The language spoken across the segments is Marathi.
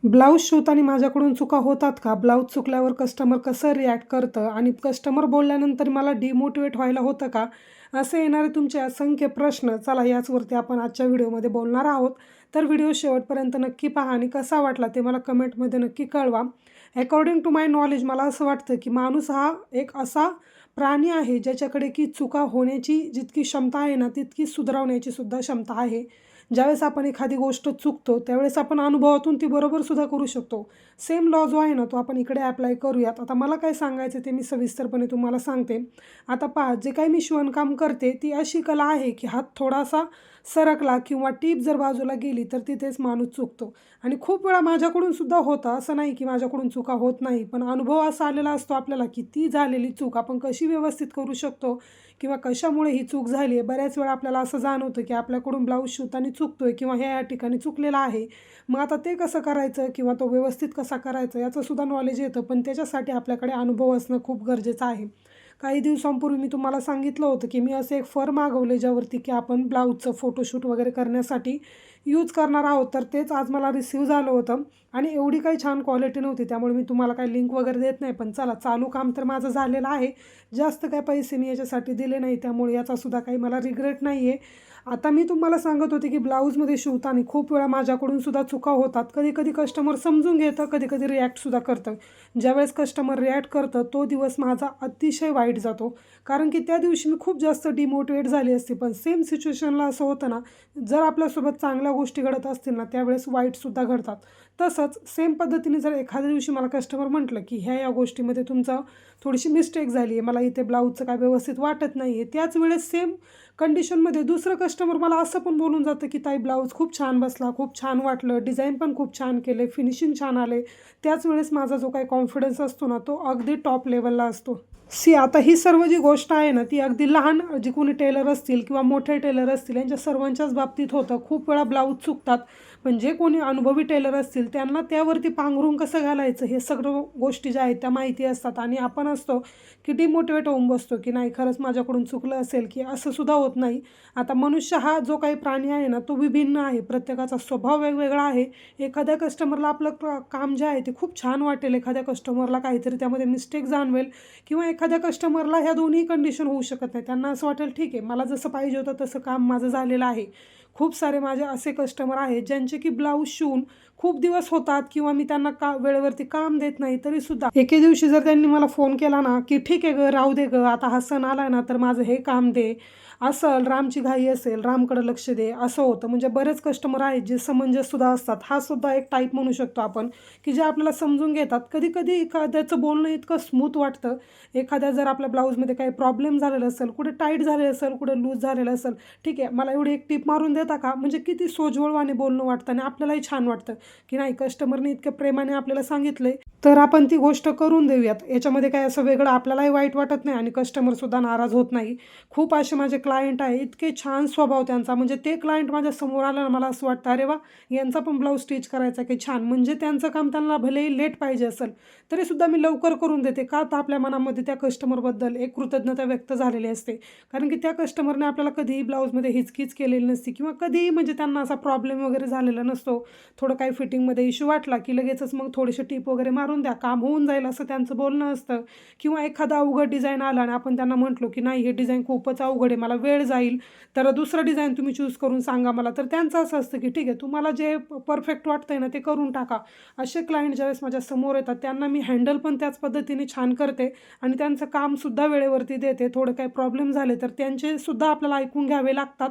ब्लाऊज शिवताना माझ्याकडून चुका होतात का? ब्लाऊज चुकल्यावर कस्टमर कसं रिॲक्ट करतं आणि कस्टमर बोलल्यानंतर मला डिमोटिवेट व्हायला होतं का? असे येणारे तुमचे असंख्य प्रश्न, चला याचवरती आपण आजच्या व्हिडिओमध्ये बोलणार आहोत. तर व्हिडिओ शेवटपर्यंत नक्की पहा आणि कसा वाटला ते मला कमेंटमध्ये नक्की कळवा. अकॉर्डिंग टू माय नॉलेज मला असं वाटतं की माणूस हा एक असा प्राणी आहे ज्याच्याकडे की चुका होण्याची जितकी क्षमता आहे ना, तितकी सुधारवण्याची सुद्धा क्षमता आहे. ज्यावेळेस आपण एखादी गोष्ट चुकतो त्यावेळेस आपण अनुभवातून ती बरोबर सुद्धा करू शकतो. सेम लॉ जो आहे ना तो आपण इकडे ॲप्लाय करूयात. आता मला काय सांगायचं ते मी सविस्तरपणे तुम्हाला सांगते. आता पहा, जे काही मी शिवणकाम करते ती अशी कला आहे की हात थोडासा सरकला किंवा टीप जर बाजूला गेली तर तिथेच माणूस चुकतो. आणि खूप वेळा माझ्याकडून सुद्धा होतं, असं नाही की माझ्याकडून चुका होत नाही, पण अनुभव असा आलेला असतो आपल्याला की ती झालेली चूक आपण कशी व्यवस्थित करू शकतो किंवा कशामुळे ही चूक झाली आहे. बऱ्याच वेळा आपल्याला असं जाणवतं की आपल्याकडून ब्लाऊज शिवताना चुकतोय किंवा ह्या ठिकाणी चुकलेला आहे. मग आता ते कसं करायचं किंवा तो व्यवस्थित कसा करायचा याचं सुद्धा नॉलेज येतं, पण त्याच्यासाठी आपल्याकडे अनुभव असणं खूप गरजेचं आहे. काही दिवसांपूर्वी मी तुम्हाला सांगितलं होतं की मी असे एक फर मागवले ज्यावरती की आपण ब्लाऊजचं फोटोशूट वगैरे करण्यासाठी यूज करणार आहोत. तर तेच आज मला रिसीव्ह झालं होतं आणि एवढी काही छान क्वालिटी नव्हती, त्यामुळे मी तुम्हाला काही लिंक वगैरे देत नाही. पण चला, चालू काम तर माझं झालेलं आहे. जास्त काय पैसे मी याच्यासाठी दिले नाही, त्यामुळे याचासुद्धा काही मला रिग्रेट नाही आहे. आता मी तुम्हाला सांगत होते की ब्लाऊजमध्ये शिवताना खूप वेळा माझ्याकडून सुद्धा चुका होतात. कधी-कधी कस्टमर समजून घेतं, कधी-कधी रिॲक्टसुद्धा करतं. ज्यावेळेस कस्टमर रिॲक्ट करतं तो दिवस माझा अतिशय वाईट जातो. कारण की त्या दिवशी मी खूप जास्त डिमोटिवेट झाली असते. पण सेम सिच्युएशनला असं होतं ना, जर आपल्यासोबत चांगल्या गोष्टी घडत असतील ना, त्यावेळेस वाईटसुद्धा घडतात. तसंच सेम पद्धतीने जर एखाद्या दिवशी मला कस्टमर म्हटलं की ह्या गोष्टीमध्ये तुमचं थोडीशी मिस्टेक झाली आहे, मला इथे ब्लाऊजचं काय व्यवस्थित वाटत नाही आहे. त्याच वेळेस सेम कंडिशनमध्ये दुसरं कस्टमर मला असं पण बोलून जातं की ताई, ब्लाऊज खूप छान बसला, खूप छान वाटलं, डिझाईन पण खूप छान केले, फिनिशिंग छान आले. त्याच वेळेस माझा जो काही कॉन्फिडन्स असतो ना तो अगदी टॉप लेवलला असतो. आता ही सर्व जी गोष्ट आहे ना ती अगदी लहान जे कोणी टेलर असतील किंवा मोठे टेलर असतील यांच्या सर्वांच्याच बाबतीत होतं. खूप वेळा ब्लाऊज चुकतात, पण जे कोणी अनुभवी टेलर असतील त्यांना त्यावरती पांघरून कसं घालायचं हे सगळं गोष्टी ज्या आहेत त्या माहिती असतात. आणि आपण असतो की डिमोटिवेट होऊन बसतो की नाही, खरंच माझ्याकडून चुकलं असेल, की असं सुद्धा होत नाही. आता मनुष्य हा जो काही प्राणी आहे ना तो विभिन्न आहे, प्रत्येकाचा स्वभाव वेगवेगळा आहे. एखाद्या कस्टमरला आपलं काम जे आहे ते खूप छान वाटेल, एखाद्या कस्टमरला काहीतरी त्यामध्ये मिस्टेक जाणवेल किंवा एखाद्या कस्टमरला ह्या दोन्ही कंडिशन होऊ शकत नाही. त्यांना असं वाटेल ठीक आहे, मला जसं पाहिजे होतं तसं काम माझं झालेलं आहे. खूप सारे माझे असे कस्टमर आहेत ज्यांचे की ब्लाऊज शिवून खूप दिवस होतात किंवा मी त्यांना वेळेवरती काम देत नाही, तरीसुद्धा एके दिवशी जर त्यांनी मला फोन केला ना की ठीक आहे गं, राहू दे गं, आता हा सण आला ना तर माझं हे काम दे, असेल रामची घाई असेल, रामकडे लक्ष दे, असं होतं. म्हणजे बरेच कस्टमर आहेत जे समंजससुद्धा असतात. हा सुद्धा एक टाईप म्हणू शकतो आपण की जे आपल्याला समजून घेतात. कधी-कधी एखाद्याचं बोलणं इतकं स्मूथ वाटतं, एखाद्या जर आपल्या ब्लाऊजमध्ये काही प्रॉब्लेम झालेला असेल, कुठे टाईट झालेलं असेल, कुठे लूज झालेलं असेल, ठीक आहे मला एवढी एक टिप मारून देता का, म्हणजे किती सोज्वळवाने बोलणं वाटतं आणि आपल्यालाही छान वाटतं की नाही, कस्टमरने इतक्या प्रेमाने आपल्याला सांगितलंय तर आपण ती गोष्ट करून देऊयात. याच्यामध्ये काय असं वेगळं आपल्यालाही वाईट वाटत नाही आणि कस्टमरसुद्धा नाराज होत नाही. खूप असे माझे क्लायंट आहे, इतके छान स्वभाव त्यांचा, म्हणजे ते क्लायंट माझ्या समोर आलं ना मला असं वाटतं अरे वा, यांचा पण ब्लाऊज स्टिच करायचा की छान. म्हणजे त्यांचं काम त्यांना भलेही लेट पाहिजे असेल तरीसुद्धा मी लवकर करून देते. का तर आपल्या मनामध्ये त्या कस्टमरबद्दल एक कृतज्ञता व्यक्त झालेली असते. कारण की त्या कस्टमरने आपल्याला कधीही ब्लाऊजमध्ये हिचकीच केलेली नसते किंवा कधीही म्हणजे त्यांना असा प्रॉब्लेम वगैरे झालेला नसतो. थोडं काही फिटिंगमध्ये इश्यू वाटला की लगेचच मग थोडेसे टिप वगैरे मारून द्या, काम होऊन जाईल, असं त्यांचं बोलणं असतं. किंवा एखादा अवघड डिझाईन आला आणि आपण त्यांना म्हटलो की नाही, हे डिझाईन खूपच अवघड आहे, मला वेळ जाईल, तर दुसरं डिझाईन तुम्ही चूज करून सांगा मला. तर त्यांचं असं असतं की ठीक आहे, तुम्हाला जे परफेक्ट वाटतंय ना ते करून टाका. असे क्लायंट ज्यावेळेस माझ्या समोर येतात त्यांना मी हँडल पण त्याच पद्धतीने छान करते आणि त्यांचं कामसुद्धा वेळेवरती देते. थोडं काही प्रॉब्लेम झाले तर त्यांचे सुद्धा आपल्याला ऐकून घ्यावे लागतात,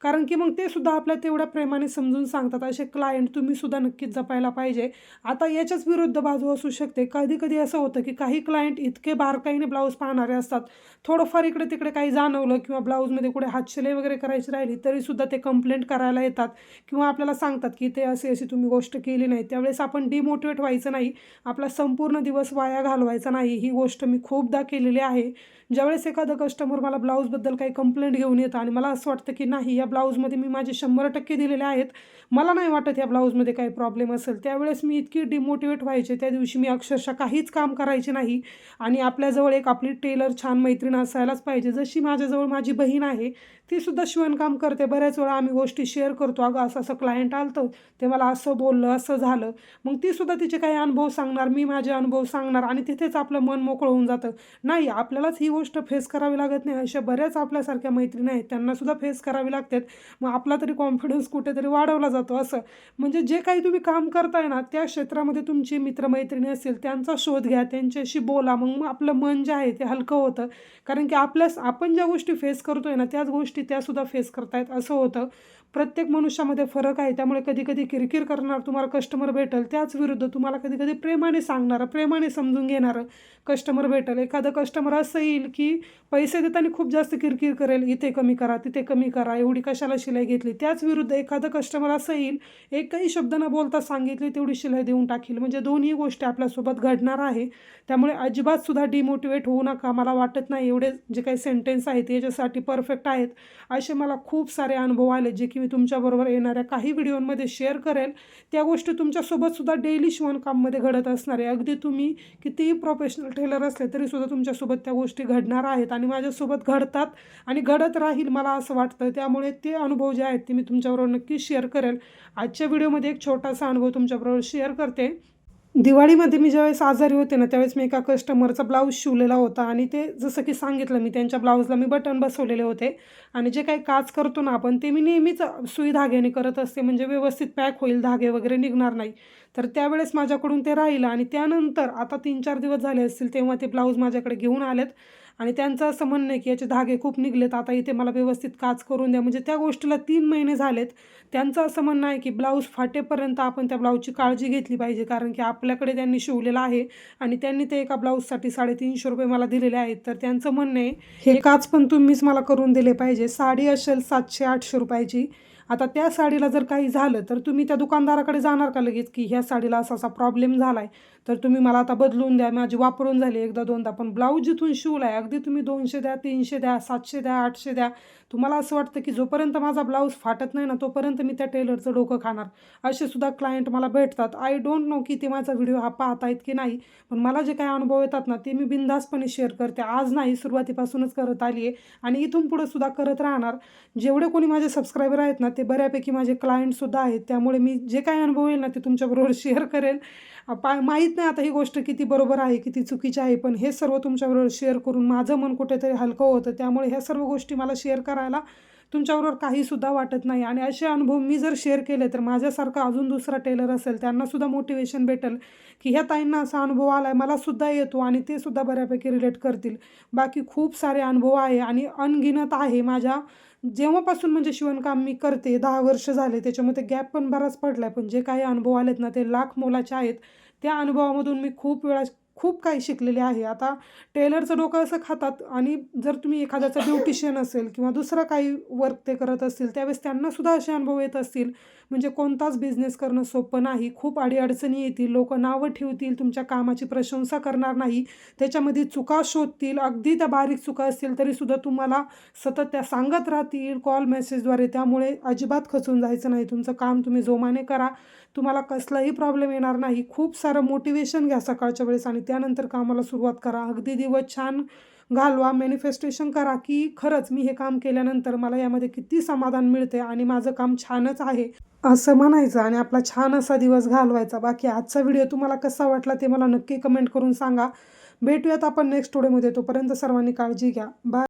कारण की मग ते सुद्धा आपल्या तेवढ्या प्रेमाने समजून सांगतात. असे क्लायंट तुम्ही सुद्धा नक्कीच जपायला पाहिजे. आता याच्याच विरुद्ध बाजू असू शकते. कधी-कधी असं होतं की काही क्लायंट इतके बारकाईने ब्लाऊज पाहणारे असतात, थोडंफार इकडे-तिकडे काही जाणवलं किंवा ब्लाऊजमध्ये कुठे हातशिलाई वगैरे करायची राहिली तरीसुद्धा ते कंप्लेंट करायला येतात किंवा आपल्याला सांगतात की ते अशी तुम्ही गोष्ट केली नाही. त्यावेळेस आपण डिमोटिवेट व्हायचं नाही, आपला संपूर्ण दिवस वाया घालवायचा नाही. ही गोष्ट मी खूपदा केलेली आहे. ज्यावेळेस एखादं कस्टमर मला ब्लाऊजबद्दल काही कंप्लेंट घेऊन येतं आणि मला असं वाटतं की नाही, या ब्लाऊजमध्ये मी माझे 100% दिलेले आहेत, मला नाही वाटत या ब्लाऊजमध्ये काही प्रॉब्लेम असेल, त्यावेळेस मी इतकी डिमोटिवेट व्हायचे. त्या दिवशी मी अक्षरशः काहीच काम करायचे नाही. आणि आपल्याजवळ एक आपली टेलर छान मैत्रीण असायलाच पाहिजे. जशी माझ्याजवळ माझी बहीण आहे ती सुद्धा शिवणकाम करते. बऱ्याच वेळा आम्ही गोष्टी शेअर करतो, अगं असं असं क्लायंट आलं होतं, ते मला असं बोललं, असं झालं. मग ती सुद्धा तिचे काही अनुभव सांगणार, मी माझे अनुभव सांगणार आणि तिथेच आपलं मन मोकळं होऊन जातं. नाही, आपल्यालाच ही गोष्ट फेस करावी लागत नाही. अशा बऱ्याच आपल्यासारख्या मैत्रिणी आहेत, त्यांनासुद्धा फेस करावी लागतात. मग आपला तरी कॉन्फिडन्स कुठेतरी वाढवला जातो असं. म्हणजे जे काही तुम्ही काम करताय ना, त्या क्षेत्रामध्ये तुमची मित्रमैत्रिणी असेल, त्यांचा शोध घ्या, त्यांच्याशी बोला. मग आपलं मन जे आहे ते हलकं होतं. कारण की आपण ज्या गोष्टी फेस करतोय ना, त्याच गोष्टी त्यासुद्धा फेस करतायत असं होतं. प्रत्येक मनुष्यामध्ये फरक आहे. त्यामुळे कधी-कधी किरकिर करणार तुम्हाला कस्टमर भेटेल. त्याच विरुद्ध तुम्हाला कधी-कधी प्रेमाने सांगणारं, प्रेमाने समजून घेणारं कस्टमर भेटेल. एखादं कस्टमर असं येईल, की पैसे देताना खूप जास्त किरकिर करेल, इथे कमी करा, तिथे कमी करा, एवढी कशाला शिलाई घेतली. त्याच विरुद्ध एखादं कस्टमर असं येईल, एकही शब्द न बोलता सांगितली तेवढी शिलाई देऊन टाकील. म्हणजे दोन्ही गोष्टी आपल्यासोबत घडणार आहे. त्यामुळे अजिबात सुद्धा डिमोटिवेट होऊ नका. मला वाटत नाही एवढे जे काही सेंटेन्स आहेत याच्यासाठी परफेक्ट आहेत. असे मला खूप सारे अनुभव आले, जे की मी तुमच्याबरोबर येणाऱ्या काही व्हिडिओमध्ये शेअर करेल. त्या गोष्टी तुमच्यासोबतसुद्धा डेली शिवणकाममध्ये घडत असणार आहे. अगदी तुम्ही कितीही प्रोफेशनल टेलर असले तरीसुद्धा तुमच्यासोबत त्या गोष्टी घडणार आहेत आणि माझ्यासोबत घडतात आणि घडत राहील मला असं वाटतं. त्यामुळे ते अनुभव जे आहेत ते मी तुमच्याबरोबर नक्कीच शेअर करेल. आजच्या व्हिडिओमध्ये एक छोटासा अनुभव तुमच्याबरोबर शेअर करते. दिवाळीमध्ये मी ज्यावेळेस आजारी होते ना, त्यावेळेस मी एका कस्टमरचा ब्लाऊज शिवलेला होता आणि ते जसं की सांगितलं मी, त्यांच्या ब्लाऊजला मी बटन बसवलेले होते आणि जे काही काज करतो ना आपण, ते मी नेहमीच सुई धाग्याने करत असते, म्हणजे व्यवस्थित पॅक होईल, धागे वगैरे निघणार नाही. तर त्यावेळेस माझ्याकडून ते राहिलं आणि त्यानंतर आता 3-4 दिवस झाले असतील, तेव्हा ते ब्लाऊज माझ्याकडे घेऊन आलेत आणि त्यांचं असं म्हणणं आहे, की याचे धागे खूप निघलेत, आता इथे मला व्यवस्थित काज करून द्या. म्हणजे त्या गोष्टीला 3 महिने झालेत. त्यांचं असं म्हणणं आहे, की ब्लाऊज फाटेपर्यंत आपण त्या ब्लाऊजची काळजी घेतली पाहिजे, कारण की आपल्याकडे त्यांनी शिवलेलं आहे आणि त्यांनी ते एका ब्लाऊजसाठी ₹350 मला दिलेले आहेत. तर त्यांचं म्हणणं आहे, हे काज पण तुम्हीच मला करून दिले पाहिजे. साडी असेल ₹700-800ची. आता त्या साडीला जर काही झालं तर तुम्ही त्या दुकानदाराकडे जाणार का लगेच, की ह्या साडीला असा असा प्रॉब्लेम झाला आहे, तर तुम्ही मला आता बदलून द्या, माझी वापरून झाली 1दा-2दा. पण ब्लाऊज जिथून शिवला आहे, अगदी तुम्ही 200 द्या, 300 द्या, 700 द्या, 800 द्या. तुम्हाला असं वाटतं, की जोपर्यंत माझा ब्लाऊज फाटत नाही ना, तोपर्यंत मी त्या टेलरचं डोकं खाणार. असे सुद्धा क्लायंट मला भेटतात. आय डोंट नो की ते माझा व्हिडिओ हा पाहतायत की नाही, पण मला जे काही अनुभव येतात ना, ते मी बिनधास्तपणे शेअर करते. आज नाही, सुरुवातीपासूनच करत आली आहे आणि इथून पुढे सुद्धा करत राहणार. जेवढे कोणी माझे सबस्क्रायबर आहेत ना, ते बऱ्यापैकी माझे क्लायंटसुद्धा आहेत. त्यामुळे मी जे काही अनुभव येईल ना, ते तुमच्याबरोबर शेअर करेल. माहीत नाही आता ही गोष्ट किती बरोबर आहे, किती चुकीची आहे, पण हे सर्व तुमच्याबरोबर शेअर करून माझं मन कुठेतरी हलकं होतं. त्यामुळे ह्या सर्व गोष्टी मला शेअर करायला तुमच्याबरोबर काहीसुद्धा वाटत नाही आणि असे अनुभव मी जर शेअर केले तर माझ्यासारखा अजून दुसरा टेलर असेल त्यांनासुद्धा मोटिवेशन भेटेल, की ह्या ताईंना असा अनुभव आला आहे, मलासुद्धा येतो आणि ते सुद्धा बऱ्यापैकी रिलेट करतील. बाकी खूप सारे अनुभव आहे आणि अनगिनत आहे. माझ्या जेव्हापासून म्हणजे शिवणकाम मी करते 10 वर्ष झाले, त्याच्यामध्ये गॅप पण बराच पडला आहे. पण जे काही अनुभव आलेत ना, ते लाख मोलाचे आहेत. त्या अनुभवामधून मी खूप वेळा खूप काही शिकलेले आहे. आता टेलरचं डोकं असं खातात आणि जर तुम्ही एखाद्याचा ब्युटिशियन असेल किंवा दुसरं काही वर्क ते करत असतील, त्यावेळेस त्यांनासुद्धा असे अनुभव येत असतील. म्हणजे कोणताच बिझनेस करणं सोपं नाही. खूप अडीअडचणी येतील, लोकं नावं ठेवतील, तुमच्या कामाची प्रशंसा करणार नाही, त्याच्यामध्ये चुका शोधतील. अगदी त्या बारीक चुका असतील तरीसुद्धा तुम्हाला सतत त्या सांगत राहतील कॉल मेसेजद्वारे. त्यामुळे अजिबात खचून जायचं नाही. तुमचं काम तुम्ही जोमाने करा. तुम्हाला कसलाही प्रॉब्लेम येणार नाही. खूप सारं मोटिवेशन घ्या सकाळच्या वेळेस आणि त्यानंतर कामाला सुरुवात करा. अगदी दिवस छान घालवा. मॅनिफेस्टेशन करा, की खरंच मी हे काम केल्यानंतर मला यामध्ये किती समाधान मिळते आणि माझं काम छानच आहे असं म्हणायचं आणि आपला छान असा दिवस घालवायचा. बाकी आजचा व्हिडिओ तुम्हाला कसा वाटला ते मला नक्की कमेंट करून सांगा. भेटूयात आपण नेक्स्ट व्हिडिओमध्ये. तोपर्यंत सर्वांनी काळजी घ्या. बाय.